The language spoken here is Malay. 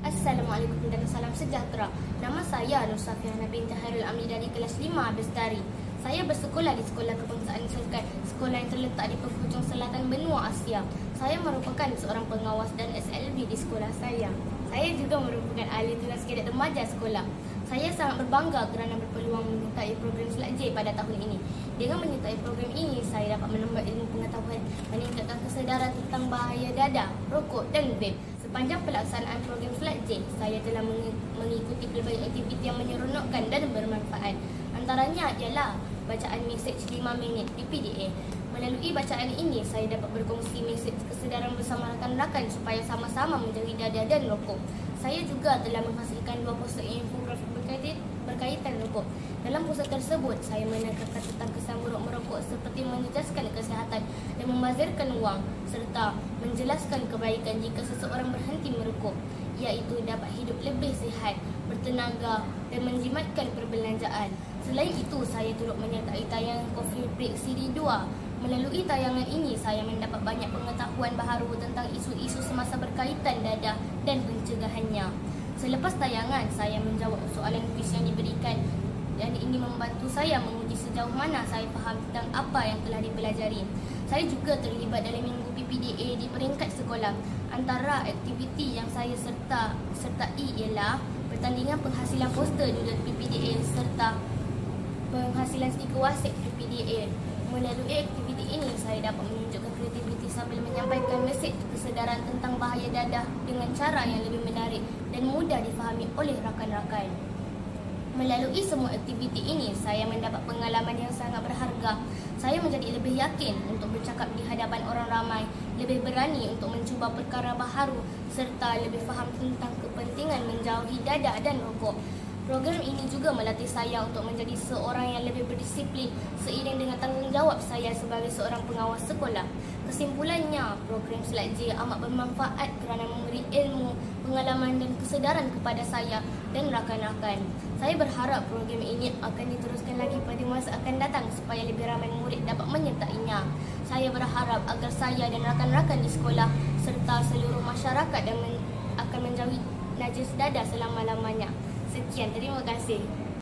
Assalamualaikum dan salam sejahtera. Nama saya Nur Safiana binti Khairul Amri dari kelas 5 Bestari. Saya bersekolah di Sekolah Kebangsaan Syarikat, sekolah yang terletak di penghujung selatan benua Asia. Saya merupakan seorang pengawas dan SLB di sekolah saya. Saya juga merupakan ahli tugas kadet remaja sekolah. Saya sangat berbangga kerana berpeluang menyertai program Selat J pada tahun ini. Dengan menyertai program ini, saya dapat menambah ilmu pengetahuan, meningkatkan kesedaran tentang bahaya dadah, rokok dan vape. Sepanjang pelaksanaan program Selat J, saya telah mengikuti pelbagai aktiviti yang menyeronokkan dan bermanfaat. Antaranya ialah bacaan mesej 5 minit di PDA. Melalui bacaan ini, saya dapat berkongsi mesej kesedaran bersama rakan-rakan supaya sama-sama menjauhi dadah dan rokok. Saya juga telah menghasilkan 2 poster infografik berkaitan rokok. Dalam poster tersebut, saya menekankan tentang kesan buruk merokok seperti menjejaskan kesihatan dan membazirkan wang, serta menjelaskan kebaikan jika seseorang berhenti merokok, iaitu dapat hidup lebih sihat, bertenaga dan menjimatkan perbelanjaan. Selain itu, saya turut menyertai tayangan Coffee Break Siri 2. Melalui tayangan ini, saya mendapat banyak pengetahuan baharu tentang isu-isu semasa berkaitan dadah dan pencegahannya. Selepas tayangan, saya menjawab soalan kuis yang diberikan dan ini membantu saya menguji sejauh mana saya faham tentang apa yang telah dipelajari. Saya juga terlibat dalam minggu PPDA di peringkat sekolah. Antara aktiviti yang saya sertai ialah pertandingan penghasilan poster judul PPDA serta penghasilan stiker wasik PPDA. Melalui aktiviti ini, saya dapat menunjukkan kreativiti sambil menyampaikan mesej kesedaran tentang bahaya dadah dengan cara yang lebih menarik dan mudah difahami oleh rakan-rakan. Melalui semua aktiviti ini, saya mendapat pengalaman yang sangat berharga. Saya menjadi lebih yakin untuk bercakap di hadapan orang ramai, lebih berani untuk mencuba perkara baharu serta lebih faham tentang kepentingan menjauhi dadah dan rokok. Program ini juga melatih saya untuk menjadi seorang yang lebih berdisiplin seiring dengan tanggungjawab saya sebagai seorang pengawas sekolah. Kesimpulannya, program Selat J amat bermanfaat kerana memberi ilmu, pengalaman dan kesedaran kepada saya dan rakan-rakan. Saya berharap program ini akan diteruskan lagi pada masa akan datang supaya lebih ramai murid dapat menyertainya. Saya berharap agar saya dan rakan-rakan di sekolah serta seluruh masyarakat akan menjauhi najis dadah selama-lamanya. Sekian, terima kasih.